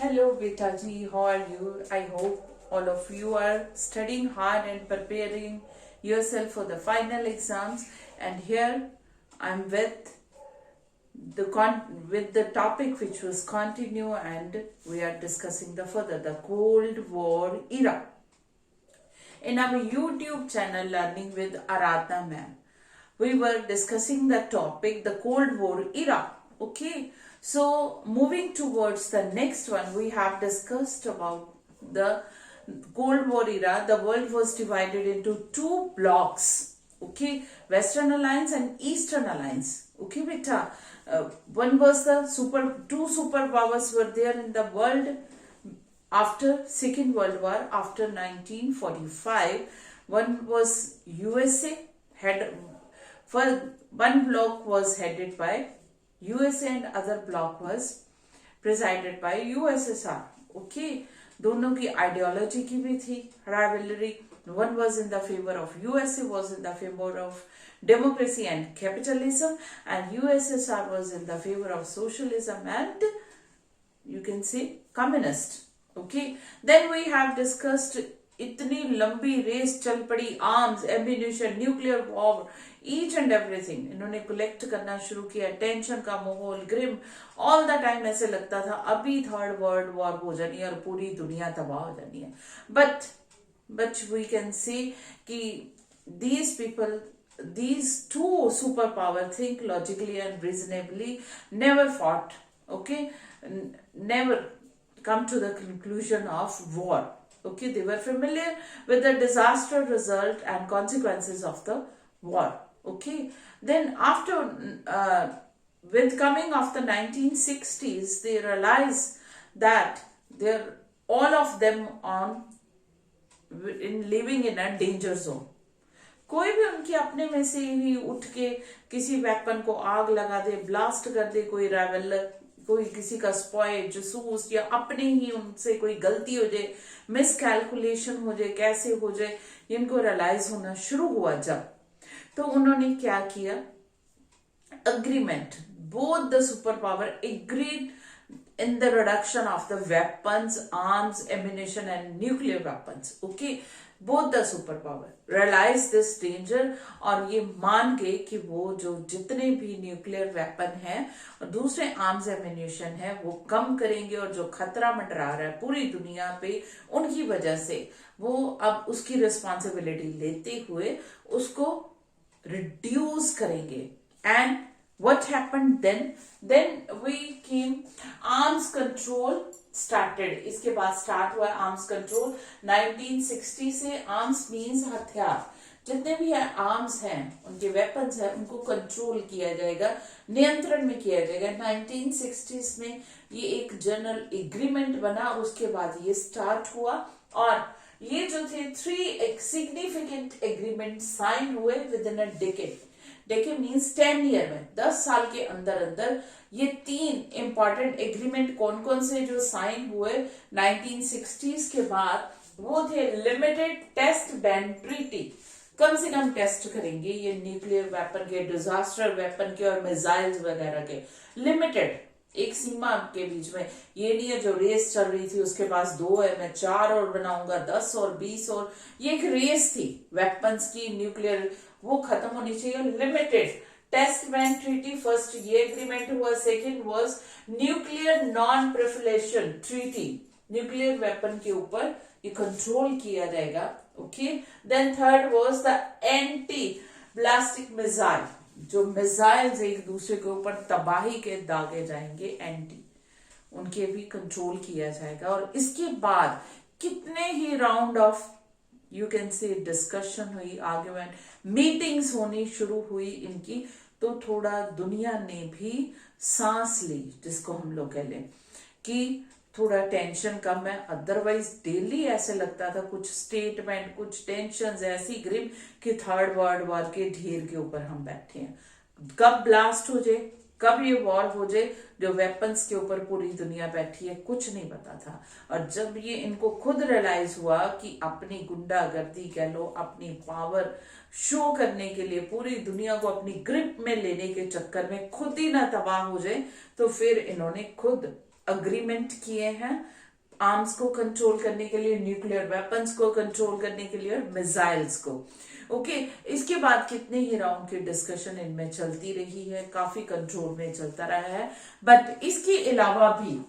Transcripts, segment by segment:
Hello, Betaji. How are you? I hope all of you are studying hard and preparing yourself for the final exams. And here I'm with the topic which was continue, and we are discussing the Cold War era in our YouTube channel Learning with Aradhna ma'am. We were discussing the topic the Cold War era. Okay, so moving towards the next one, we have discussed about the Cold War era. The world was divided into two blocks. Okay, Western Alliance and Eastern Alliance. Okay, beta. One was two superpowers were there in the world after Second World War, after 1945. One was USA, for one block was headed by USA and other block was presided by USSR. Okay, दोनों की ideology की भी थी rivalry. One was in the favor of USA, was in the favor of democracy and capitalism, and USSR was in the favor of socialism and you can say communist. Okay, then we have discussed इतनी लंबी race चल पड़ी, arms, ammunition, nuclear war, each and everything इन्होंने collect करना शुरू किया. Tension का माहौल, ग्रिम, ऑल द टाइम ऐसे लगता था अभी थर्ड वर्ल्ड वॉर हो जानी है और पूरी दुनिया तबाह हो जानी है. बट वी कैन सी कि these two superpower think logically and reasonably, never fought, okay, never come to the conclusion of war. Okay, they were familiar with the disaster result and consequences of the war. Okay, then with coming of the 1960s, they realized that they're all of them living in a danger zone. कोई भी उनके अपने में से ही उठ के किसी weapon को आग लगा दे, ब्लास्ट कर दे, कोई राइवल, कोई किसी का स्पॉय, जसूस, या अपने ही उनसे कोई गलती हो जाए, मिसकैलकुलेशन हो जाए, कैसे हो जाए, इनको रियलाइज होना शुरू हुआ जब, तो उन्होंने क्या किया, agreement, both the super power agreed in the reduction of the weapons, arms, ammunition and nuclear weapons. Okay, both the superpower realize this danger और ये मान गए कि वो जो जितने भी न्यूक्लियर वेपन हैं और दूसरे आर्म्स एम्यूनिशन है वो कम करेंगे, और जो खतरा मंडरा रहा है पूरी दुनिया पे उनकी वजह से वो अब उसकी रिस्पॉन्सिबिलिटी लेते हुए उसको रिड्यूस करेंगे. And what happened then we came, arms control started. इसके बाद स्टार्ट हुआ आर्म्स कंट्रोल 1960 से. आर्म्स मींस हथियार, जितने भी आर्म्स हैं उनके वेपन्स हैं उनको कंट्रोल किया जाएगा, नियंत्रण में किया जाएगा. 1960s में ये एक जनरल एग्रीमेंट बना, उसके बाद ये स्टार्ट हुआ, और ये जो थे 3 सिग्निफिकेंट एग्रीमेंट साइन हुए with in a decade. Decade means 10 year में, 10 साल के अंदर अंदर ये 3 इंपॉर्टेंट एग्रीमेंट कौन कौन से जो साइन हुए 1960s के बाद, वो थे लिमिटेड टेस्ट बैन ट्रीटी. कम से कम टेस्ट करेंगे ये न्यूक्लियर वेपन के, डिजास्टर वेपन के और मिसाइल्स वगैरह के, लिमिटेड, एक सीमा के बीच में. ये नहीं है जो रेस चल रही थी उसके पास 2 है, मैं 4 और बनाऊंगा, 10 और 20 और, ये एक रेस थी वेपन्स की, न्यूक्लियर, वो खत्म होनी चाहिए. Limited test ban treaty, first ये एग्रीमेंट हुआ. Second was nuclear non proliferation treaty, nuclear weapon के ऊपर ये कंट्रोल किया जाएगा. Okay, then third was the anti ballistic missile, जो मिसाइल्स एक दूसरे के ऊपर तबाही के दागे जाएंगे, एंटी, उनके भी कंट्रोल किया जाएगा. और इसके बाद कितने ही round of you can say discussion हुई, आर्ग्यूमेंट, मीटिंग्स होनी शुरू हुई इनकी, तो थोड़ा दुनिया ने भी सांस ली, जिसको हम लोग कह लें कि थोड़ा टेंशन कम है. अदरवाइज डेली ऐसे लगता था कुछ स्टेटमेंट, कुछ टेंशन ऐसी ग्रिम कि थर्ड वर्ल्ड वॉर के ढेर के ऊपर हम बैठे हैं, कब ब्लास्ट हो जाए, कब ये वॉर हो जाए, जो वेपन्स के ऊपर पूरी दुनिया बैठी है, कुछ नहीं पता था. और जब ये इनको खुद रियलाइज हुआ कि अपनी गुंडागर्दी कह लो, अपनी पावर शो करने के लिए, पूरी दुनिया को अपनी ग्रिप में लेने के चक्कर में खुद ही ना तबाह हो जाए, तो फिर इन्होंने खुद अग्रीमेंट किए हैं आर्म्स को कंट्रोल करने के लिए, न्यूक्लियर वेपन्स को कंट्रोल करने के लिए और मिसाइल्स को। ओके, इसके बाद कितने ही राउंड की डिस्कशन इनमें चलती रही है, काफी कंट्रोल में चलता रहा है। बट इसके अलावा भी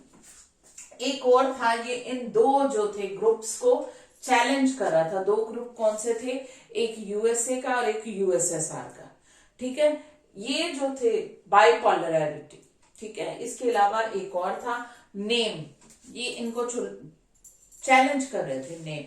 एक और था, ये इन दो जो थे ग्रुप्स को चैलेंज कर रहा था। दो ग्रुप कौन से थे, एक यूएसए का और एक यूएसएसआर का। ठीक है, ये जो थे बाइपोलरिटी। ठीक है, इसके अलावा एक और था नेम, ये इनको चैलेंज कर रहे थे NAM,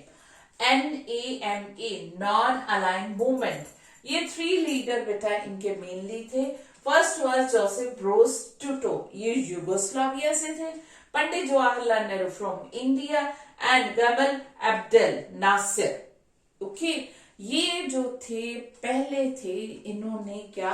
NAMA, non align movement. ये 3 लीडर बेटा इनके मेनली थे। First was Joseph Broz Tito, ये यूगोस्लाविया से थे। Pandit Jawaharlal Nehru from India and Gamal Abdel Nasser. Okay, ये जो थे पहले थे, इन्होंने क्या,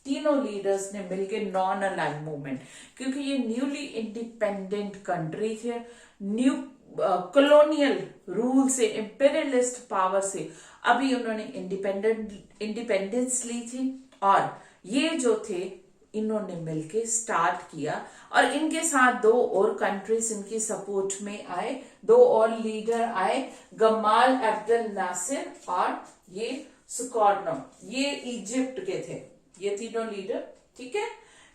तीनों लीडर्स ने मिलकर नॉन अलाइन मूवमेंट, क्योंकि ये न्यूली इंडिपेंडेंट कंट्री थे, न्यू कॉलोनियल रूल से, इंपीरियलिस्ट पावर से अभी उन्होंने इंडिपेंडेंस ली थी। और ये जो थे इन्होंने मिलके स्टार्ट किया, और इनके साथ 2 और कंट्रीज इनकी सपोर्ट में आए, 2 और लीडर आए, गमाल अब्देल नासिर और ये सुकॉर्नो, ये इजिप्ट के थे, ये तीनों लीडर। ठीक है,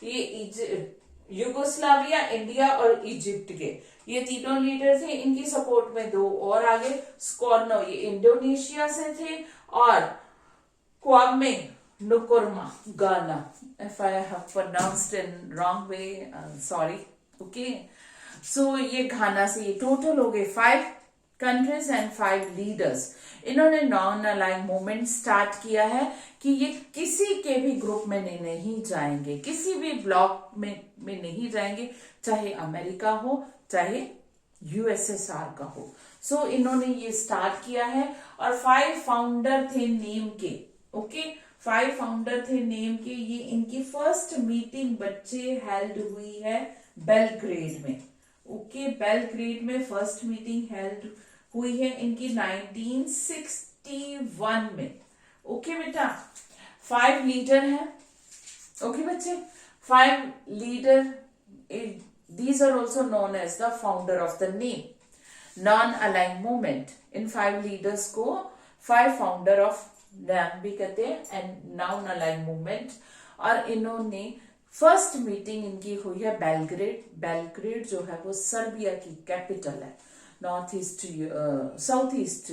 ये यूगोस्लाविया, इंडिया और इजिप्ट के ये तीनों लीडर थे। इनकी सपोर्ट में 2 और आगे, स्कॉर्नो ये इंडोनेशिया से थे, और Kwame Nkrumah Ghana. If I have pronounced in wrong way, sorry. Okay, so ये घाना से, ये टोटल हो गए 5 कंट्रीज एंड 5 लीडर्स। इन्होंने नॉन अलाइन मूवमेंट स्टार्ट किया है कि ये किसी के भी ग्रुप में नहीं जाएंगे, किसी भी ब्लॉक में नहीं जाएंगे, चाहे अमेरिका हो चाहे यूएसएसआर का हो। सो इन्होंने ये स्टार्ट किया है, और 5 फाउंडर थे नेम के। ओके, 5 फाउंडर थे नेम के। ये इनकी फर्स्ट मीटिंग बच्चे हेल्ड हुई है बेलग्रेड में। ओके, बेलग्रेड में फर्स्ट मीटिंग हेल्ड हुई है इनकी 1961 में। ओके बेटा, 5 लीडर हैं। ओके बच्चे, 5 leader, these are also known as the founder of the name non aligned movement। In 5 leaders को 5 फाउंडर ऑफ नैम भी कहते हैं, एंड नॉन अलाइन मूवमेंट। और इन्होंने फर्स्ट मीटिंग इनकी हुई है बेलग्रेड। बेलग्रेड जो है वो सर्बिया की कैपिटल है, north east south east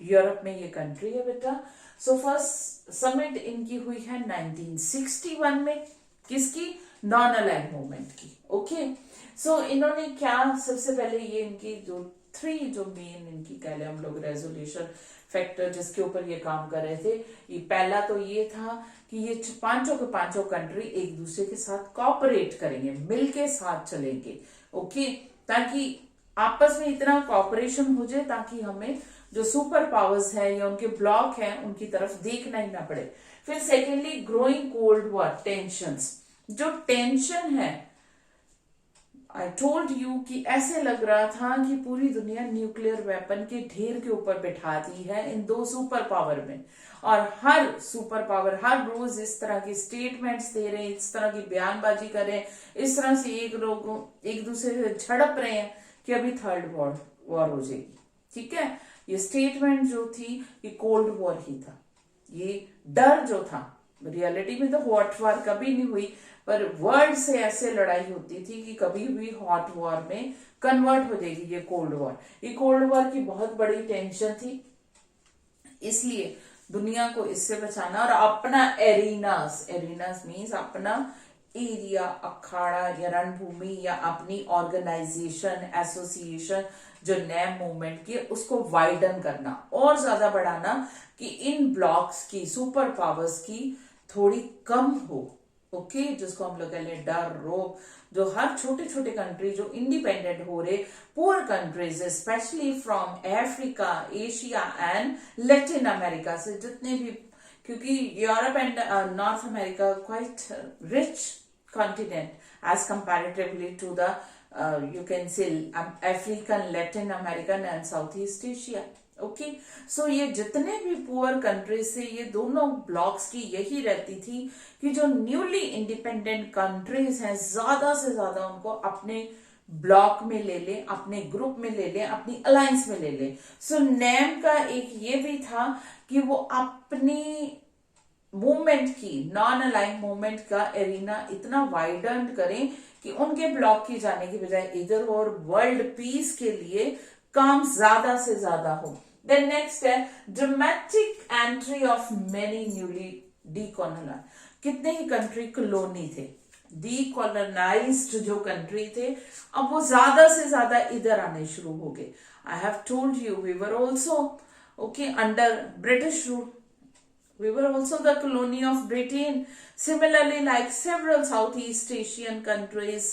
Europe में ये कंट्री है बेटा। सो फर्स्ट समिट इनकी हुई है 1961 में, किसकी, नॉन अलाइन मूवमेंट की। ओके, सो इन्होंने क्या, सबसे पहले ये इनकी जो 3 जो मेन इनकी कह लें हम लोग रेजोल्यूशन फैक्टर जिसके ऊपर ये काम कर रहे थे, ये पहला तो ये था कि ये पांचों के पांचों कंट्री एक दूसरे के साथ कॉपरेट करेंगे, मिलके साथ चलेंगे। ओके, ताकि आपस में इतना कॉपरेशन हो जाए ताकि हमें जो सुपर पावर्स है या उनके ब्लॉक है उनकी तरफ देखना ही ना पड़े। फिर secondly growing cold war tensions, जो टेंशन है, आई टोल्ड यू कि ऐसे लग रहा था कि पूरी दुनिया न्यूक्लियर वेपन के ढेर के ऊपर बैठा दी है इन 2 सुपर पावर में, और हर सुपर पावर हर रोज इस तरह की स्टेटमेंट्स दे रहे हैं, इस तरह की बयानबाजी कर रहे हैं, इस तरह से एक दूसरे से झड़प रहे हैं कि अभी 3rd वॉर हो जाएगी। ठीक है, ये स्टेटमेंट जो थी ये कोल्ड वॉर ही था। ये डर जो था, रियलिटी में तो हॉट वॉर कभी नहीं हुई, पर वर्ड से ऐसे लड़ाई होती थी कि कभी भी हॉट वॉर में कन्वर्ट हो जाएगी ये कोल्ड वॉर। ये कोल्ड वॉर की बहुत बड़ी टेंशन थी, इसलिए दुनिया को इससे बचाना और अपना एरिनास मीन्स अपना एरिया, अखाड़ा या रणभूमि या अपनी ऑर्गेनाइजेशन, एसोसिएशन जो नैम मूवमेंट की, उसको वाइडन करना और ज्यादा बढ़ाना कि इन ब्लॉक्स की, सुपर पावर्स की थोड़ी कम हो। ओके, जिसको हम लोग कह लें डर, रोब, जो हर छोटे छोटे कंट्री जो इंडिपेंडेंट हो रहे, poor countries specially from Africa, Asia and Latin America से जितने भी, क्योंकि Europe and north America quite rich continent as comparatively to the you can say African, Latin American and Southeast Asia। Okay, so ये जितने भी poor countries से ये दोनों ब्लॉक्स की यही रहती थी कि जो न्यूली इंडिपेंडेंट कंट्रीज हैं ज्यादा से ज्यादा उनको अपने ब्लॉक में ले लें, अपने ग्रुप में ले लें, अपनी अलायंस में ले लें। सो नेम का एक ये भी था कि वो अपनी मूवमेंट की, नॉन अलाइन मूवमेंट का एरिना इतना वाइडन करें कि उनके ब्लॉक की जाने की बजाय इधर हो और वर्ल्ड पीस के लिए काम ज्यादा से ज्यादा हो। देन नेक्स्ट है dramatic entry of many newly decolonise. कितने ही कंट्री कॉलोनी थे, डीकॉलोनाइज्ड जो कंट्री थे, अब वो ज्यादा से ज्यादा इधर आने शुरू हो गए। I have told you we were also okay under British rule. We were also the colony of Britain. Similarly, like several Southeast Asian countries,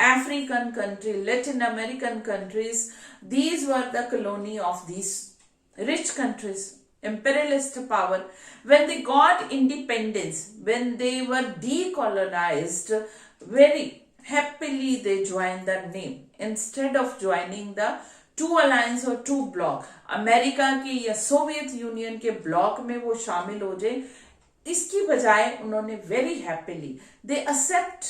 African countries, Latin American countries, these were the colony of these rich countries, imperialist power. When they got independence, when they were decolonized, very happily they joined the name instead of joining the two alliance और two block, America के या Soviet union के block में वो शामिल हो जाए, इसकी बजाय उन्होंने very happily they accept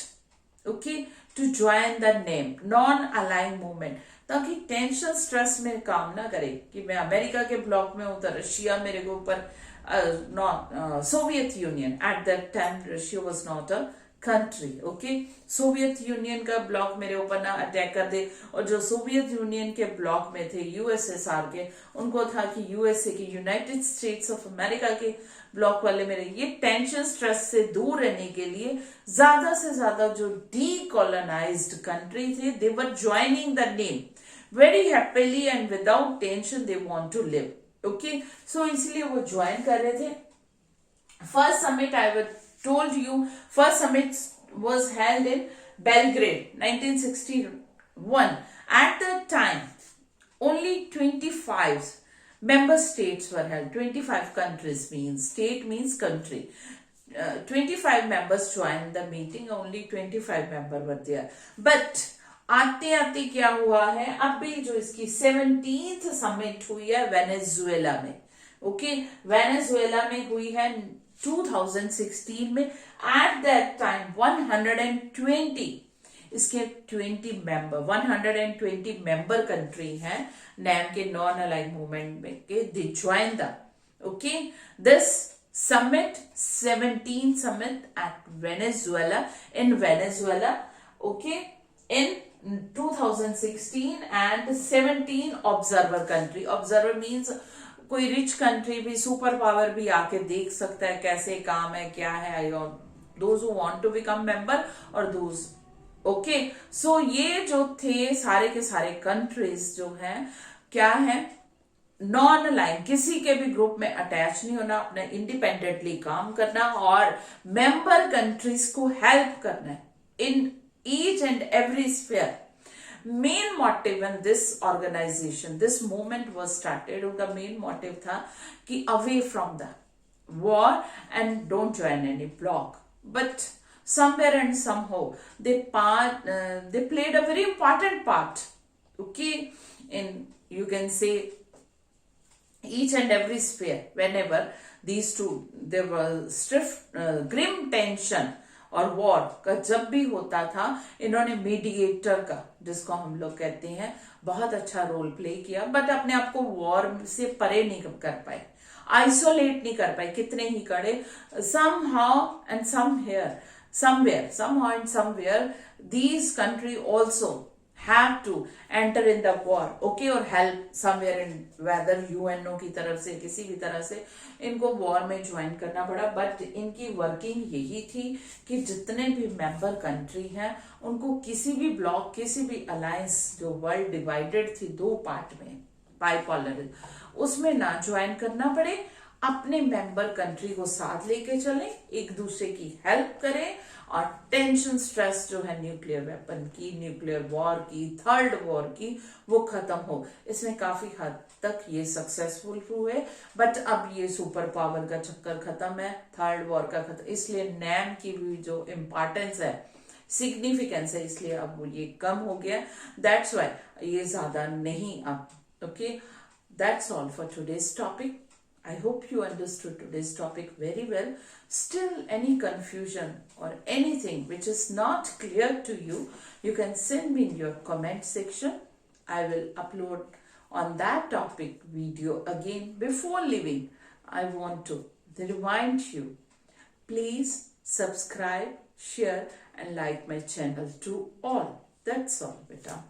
okay to join the name non align movement, ताकि टेंशन स्ट्रेस में काम ना करे कि मैं अमेरिका के ब्लॉक में हूं तो रशिया मेरे को ऊपर, not Soviet union at that time Russia was not a country. Okay, Soviet union का ब्लॉक मेरे ऊपर ना अटैक कर दे, और जो सोवियत यूनियन के ब्लॉक में थे यूएसएसआर के, उनको था कि यूएसए के, यूनाइटेड स्टेट्स ऑफ अमेरिका के ब्लॉक वाले मेरे, ये टेंशन स्ट्रेस से दूर रहने के लिए ज्यादा से ज्यादा जो डीकॉलोनाइज्ड कंट्री थे, they were joining the NAM very happily and without tension, they want to live. Okay, so इसलिए वो ज्वाइन कर रहे थे. First summit I told you, first summit was held in Belgrade 1961. At that time only 25 member states were held. 25 countries means, state means country. 25 members joined the meeting, only 25 members were there. But आते आते क्या हुआ है, अभी जो इसकी 17th summit हुई है वेनेजुएला में. ओके, वेनेजुएला में हुई है 2016 में. एट दैट टाइम 120 इसके 120 मेंबर कंट्री हैं नैम के नॉन अलाइन मूवमेंट में के, they join the okay this summit, 17 summit at Venezuela, in Venezuela. Okay, in 2016 and 17 observer country. Observer means कोई रिच कंट्री भी, सुपर पावर भी आके देख सकता है कैसे काम है, क्या है, those who want to become member और दोज. ओके, सो ये जो थे सारे के सारे कंट्रीज जो हैं, क्या है, नॉन अलाइन, किसी के भी ग्रुप में अटैच नहीं होना, अपने इंडिपेंडेंटली काम करना और मेंबर कंट्रीज को हेल्प करना है in each and every sphere. Main motive in this organization, this movement was started, उनका मेन मोटिव था कि away from the war and don't join any block. But somewhere and somehow they played a very important part, okay, in, you can say, each and every sphere. Whenever these two, there was grim tension और war का जब भी होता था, इन्होंने mediator का, जिसको हम लोग कहते हैं, बहुत अच्छा रोल प्ले किया. बट अपने आप को वॉर से परे नहीं कर पाए, आइसोलेट नहीं कर पाए, कितने ही कड़े. somehow and somewhere these country also have to enter in the war, okay, or help somewhere in, whether UNO की तरफ से, किसी भी तरह से इनको वॉर में ज्वाइन करना पड़ा. बट इनकी वर्किंग यही थी कि जितने भी मेंबर कंट्री हैं उनको किसी भी ब्लॉक, किसी भी अलायंस, जो वर्ल्ड डिवाइडेड थी दो पार्ट में, बाइपोलर, उसमें ना ज्वाइन करना पड़े, अपने मेंबर कंट्री को साथ लेके चलें, एक दूसरे की हेल्प करें, और टेंशन स्ट्रेस जो है न्यूक्लियर वेपन की, न्यूक्लियर वॉर की, थर्ड वॉर की, वो खत्म हो. इसमें काफी हद तक ये सक्सेसफुल हुए. बट अब ये सुपर पावर का चक्कर खत्म है, थर्ड वॉर का खत्म, इसलिए नैम की भी जो इम्पोर्टेंस है, सिग्निफिकेंस है, इसलिए अब वो ये कम हो गया. दैट्स वाई ये ज्यादा नहीं अब. Okay, that's all for today's topic. I hope you understood today's topic very well. Still, any confusion or anything which is not clear to you, you can send me in your comment section. I will upload on that topic video again. Before leaving, I want to remind you, please subscribe, share and like my channel to all. That's all, beta.